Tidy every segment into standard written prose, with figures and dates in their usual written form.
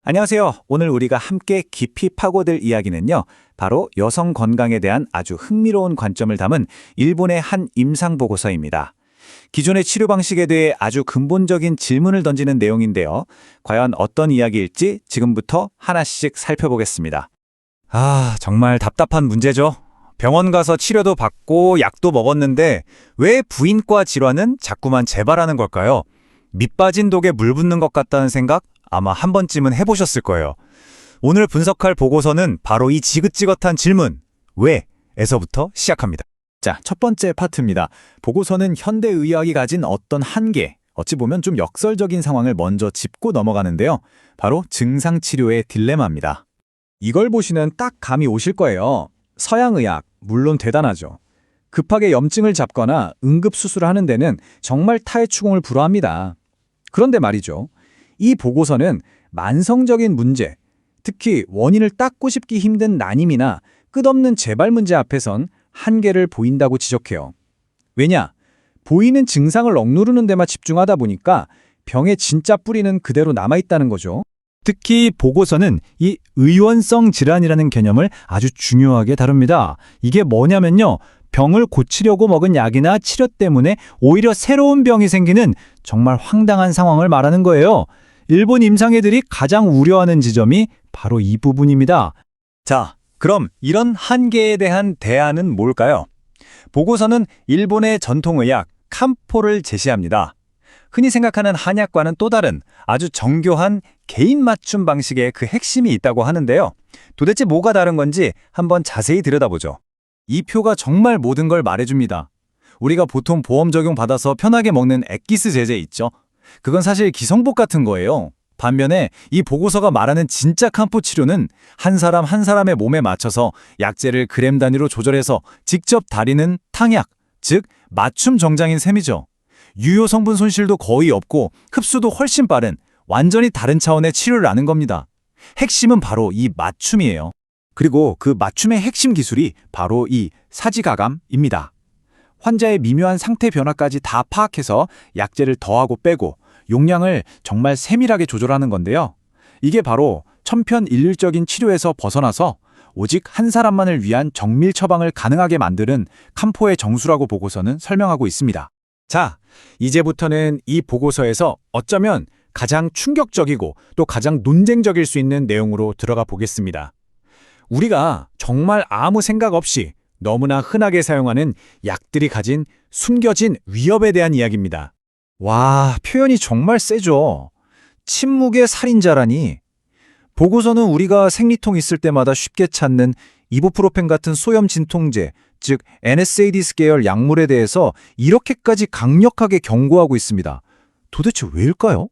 안녕하세요. 오늘 우리가 함께 깊이 파고들 이야기는요. 바로 여성 건강에 대한 아주 흥미로운 관점을 담은 일본의 한 임상 보고서입니다. 기존의 치료 방식에 대해 아주 근본적인 질문을 던지는 내용인데요. 과연 어떤 이야기일지 지금부터 하나씩 살펴보겠습니다. 정말 답답한 문제죠. 병원 가서 치료도 받고 약도 먹었는데 왜 부인과 질환은 자꾸만 재발하는 걸까요? 밑 빠진 독에 물 붓는 것 같다는 생각 아마 한 번쯤은 해보셨을 거예요. 오늘 분석할 보고서는 바로 이 지긋지긋한 질문, 왜?에서부터 시작합니다. 자, 첫 번째 파트입니다. 보고서는 현대의학이 가진 어떤 한계, 어찌 보면 좀 역설적인 상황을 먼저 짚고 넘어가는데요. 바로 증상치료의 딜레마입니다. 이걸 보시면 딱 감이 오실 거예요. 서양의학, 물론 대단하죠. 급하게 염증을 잡거나 응급수술을 하는 데는 정말 타의 추궁을 불허합니다. 그런데 말이죠. 이 보고서는 만성적인 문제, 특히 원인을 닦고 싶기 힘든 난임이나 끝없는 재발 문제 앞에선 한계를 보인다고 지적해요. 왜냐? 보이는 증상을 억누르는 데만 집중하다 보니까 병의 진짜 뿌리는 그대로 남아있다는 거죠. 특히 보고서는 이 의원성 질환이라는 개념을 아주 중요하게 다룹니다. 이게 뭐냐면요. 병을 고치려고 먹은 약이나 치료 때문에 오히려 새로운 병이 생기는 정말 황당한 상황을 말하는 거예요. 일본 임상애들이 가장 우려하는 지점이 바로 이 부분입니다. 자, 그럼 이런 한계에 대한 대안은 뭘까요? 보고서는 일본의 전통의학 칸포를 제시합니다. 흔히 생각하는 한약과는 또 다른 아주 정교한 개인 맞춤 방식의 그 핵심이 있다고 하는데요. 도대체 뭐가 다른 건지 한번 자세히 들여다보죠. 이 표가 정말 모든 걸 말해줍니다. 우리가 보통 보험 적용 받아서 편하게 먹는 엑기스 제제 있죠? 그건 사실 기성복 같은 거예요. 반면에 이 보고서가 말하는 진짜 칸포 치료는 한 사람 한 사람의 몸에 맞춰서 약재를 그램 단위로 조절해서 직접 다리는 탕약, 즉 맞춤 정장인 셈이죠. 유효 성분 손실도 거의 없고 흡수도 훨씬 빠른 완전히 다른 차원의 치료를 하는 겁니다. 핵심은 바로 이 맞춤이에요. 그리고 그 맞춤의 핵심 기술이 바로 이 사지가감입니다. 환자의 미묘한 상태 변화까지 다 파악해서 약재를 더하고 빼고 용량을 정말 세밀하게 조절하는 건데요. 이게 바로 천편일률적인 치료에서 벗어나서 오직 한 사람만을 위한 정밀 처방을 가능하게 만드는 칸포의 정수라고 보고서는 설명하고 있습니다. 자, 이제부터는 이 보고서에서 어쩌면 가장 충격적이고 또 가장 논쟁적일 수 있는 내용으로 들어가 보겠습니다. 우리가 정말 아무 생각 없이 너무나 흔하게 사용하는 약들이 가진 숨겨진 위협에 대한 이야기입니다. 와, 표현이 정말 세죠. 침묵의 살인자라니. 보고서는 우리가 생리통 있을 때마다 쉽게 찾는 이부프로펜 같은 소염 진통제, 즉 NSAIDs 계열 약물에 대해서 이렇게까지 강력하게 경고하고 있습니다. 도대체 왜일까요?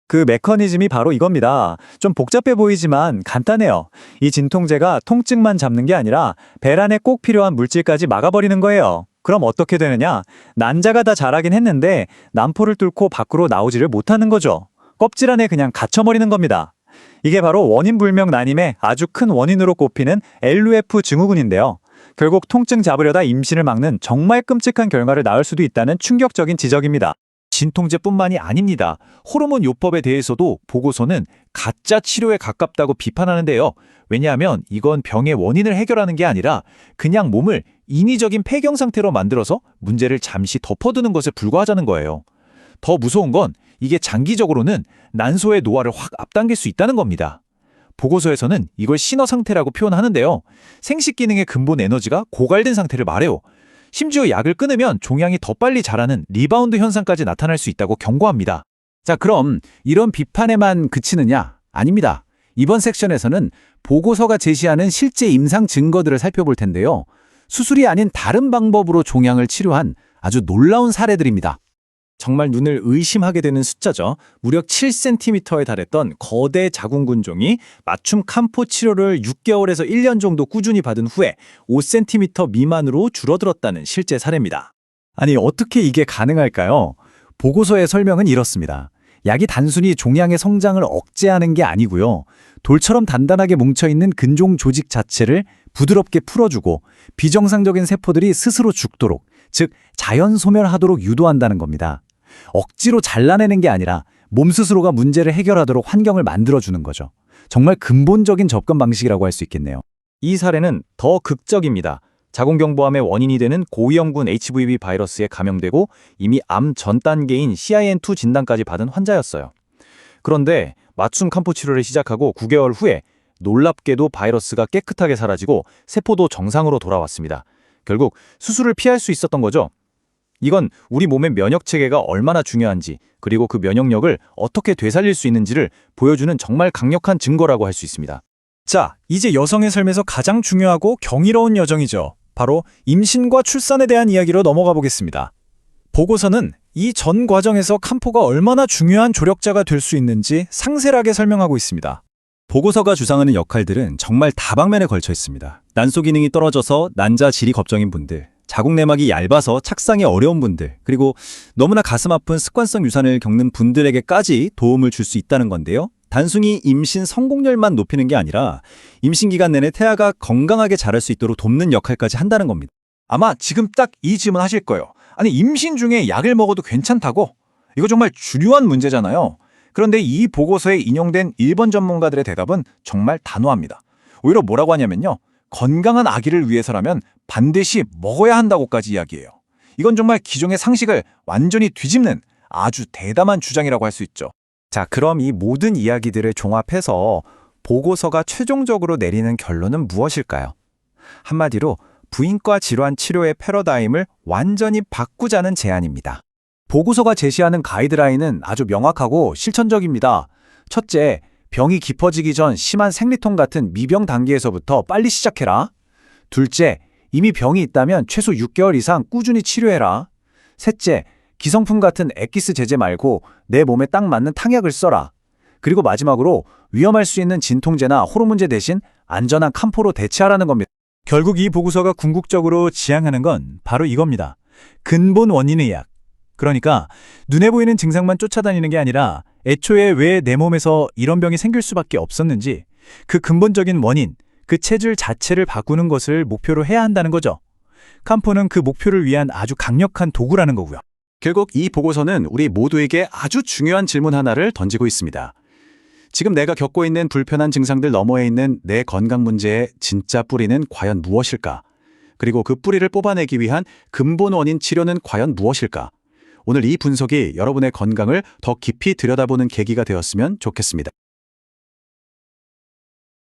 그 메커니즘이 바로 이겁니다. 좀 복잡해 보이지만 간단해요. 이 진통제가 통증만 잡는 게 아니라 배란에 꼭 필요한 물질까지 막아버리는 거예요. 그럼 어떻게 되느냐? 난자가 다 자라긴 했는데 난포를 뚫고 밖으로 나오지를 못하는 거죠. 껍질 안에 그냥 갇혀버리는 겁니다. 이게 바로 원인불명 난임의 아주 큰 원인으로 꼽히는 LUF 증후군인데요. 결국 통증 잡으려다 임신을 막는 정말 끔찍한 결과를 낳을 수도 있다는 충격적인 지적입니다. 진통제뿐만이 아닙니다. 호르몬 요법에 대해서도 보고서는 가짜 치료에 가깝다고 비판하는데요. 왜냐하면 이건 병의 원인을 해결하는 게 아니라 그냥 몸을 인위적인 폐경 상태로 만들어서 문제를 잠시 덮어두는 것에 불과하자는 거예요. 더 무서운 건 이게 장기적으로는 난소의 노화를 확 앞당길 수 있다는 겁니다. 보고서에서는 이걸 신어 상태라고 표현하는데요. 생식 기능의 근본 에너지가 고갈된 상태를 말해요. 심지어 약을 끊으면 종양이 더 빨리 자라는 리바운드 현상까지 나타날 수 있다고 경고합니다. 자, 그럼 이런 비판에만 그치느냐? 아닙니다. 이번 섹션에서는 보고서가 제시하는 실제 임상 증거들을 살펴볼 텐데요. 수술이 아닌 다른 방법으로 종양을 치료한 아주 놀라운 사례들입니다. 정말 눈을 의심하게 되는 숫자죠. 무려 7cm에 달했던 거대 자궁근종이 맞춤 칸포 치료를 6개월에서 1년 정도 꾸준히 받은 후에 5cm 미만으로 줄어들었다는 실제 사례입니다. 아니, 어떻게 이게 가능할까요? 보고서의 설명은 이렇습니다. 약이 단순히 종양의 성장을 억제하는 게 아니고요. 돌처럼 단단하게 뭉쳐있는 근종 조직 자체를 부드럽게 풀어주고 비정상적인 세포들이 스스로 죽도록, 즉 자연 소멸하도록 유도한다는 겁니다. 억지로 잘라내는 게 아니라 몸 스스로가 문제를 해결하도록 환경을 만들어주는 거죠. 정말 근본적인 접근 방식이라고 할 수 있겠네요. 이 사례는 더 극적입니다. 자궁경부암의 원인이 되는 고위험군 HPV 바이러스에 감염되고 이미 암 전 단계인 CIN2 진단까지 받은 환자였어요. 그런데 맞춤 캄포 치료를 시작하고 9개월 후에 놀랍게도 바이러스가 깨끗하게 사라지고 세포도 정상으로 돌아왔습니다. 결국 수술을 피할 수 있었던 거죠. 이건 우리 몸의 면역 체계가 얼마나 중요한지, 그리고 그 면역력을 어떻게 되살릴 수 있는지를 보여주는 정말 강력한 증거라고 할 수 있습니다. 자, 이제 여성의 삶에서 가장 중요하고 경이로운 여정이죠. 바로 임신과 출산에 대한 이야기로 넘어가 보겠습니다. 보고서는 이 전 과정에서 캄포가 얼마나 중요한 조력자가 될 수 있는지 상세하게 설명하고 있습니다. 보고서가 주장하는 역할들은 정말 다방면에 걸쳐 있습니다. 난소 기능이 떨어져서 난자 질이 걱정인 분들, 자궁 내막이 얇아서 착상이 어려운 분들, 그리고 너무나 가슴 아픈 습관성 유산을 겪는 분들에게까지 도움을 줄 수 있다는 건데요. 단순히 임신 성공률만 높이는 게 아니라 임신 기간 내내 태아가 건강하게 자랄 수 있도록 돕는 역할까지 한다는 겁니다. 아마 지금 딱 이 질문 하실 거예요. 아니, 임신 중에 약을 먹어도 괜찮다고? 이거 정말 중요한 문제잖아요. 그런데 이 보고서에 인용된 일본 전문가들의 대답은 정말 단호합니다. 오히려 뭐라고 하냐면요. 건강한 아기를 위해서라면 반드시 먹어야 한다고까지 이야기해요. 이건 정말 기존의 상식을 완전히 뒤집는 아주 대담한 주장이라고 할 수 있죠. 자, 그럼 이 모든 이야기들을 종합해서 보고서가 최종적으로 내리는 결론은 무엇일까요? 한마디로 부인과 질환 치료의 패러다임을 완전히 바꾸자는 제안입니다. 보고서가 제시하는 가이드라인은 아주 명확하고 실천적입니다. 첫째, 병이 깊어지기 전 심한 생리통 같은 미병 단계에서부터 빨리 시작해라. 둘째, 이미 병이 있다면 최소 6개월 이상 꾸준히 치료해라. 셋째, 기성품 같은 엑기스 제제 말고 내 몸에 딱 맞는 탕약을 써라. 그리고 마지막으로 위험할 수 있는 진통제나 호르몬제 대신 안전한 캄포로 대체하라는 겁니다. 결국 이 보고서가 궁극적으로 지향하는 건 바로 이겁니다. 근본 원인의 약. 그러니까 눈에 보이는 증상만 쫓아다니는 게 아니라 애초에 왜 내 몸에서 이런 병이 생길 수밖에 없었는지 그 근본적인 원인, 그 체질 자체를 바꾸는 것을 목표로 해야 한다는 거죠. 캄포는 그 목표를 위한 아주 강력한 도구라는 거고요. 결국 이 보고서는 우리 모두에게 아주 중요한 질문 하나를 던지고 있습니다. 지금 내가 겪고 있는 불편한 증상들 너머에 있는 내 건강 문제의 진짜 뿌리는 과연 무엇일까? 그리고 그 뿌리를 뽑아내기 위한 근본 원인 치료는 과연 무엇일까? 오늘 이 분석이 여러분의 건강을 더 깊이 들여다보는 계기가 되었으면 좋겠습니다.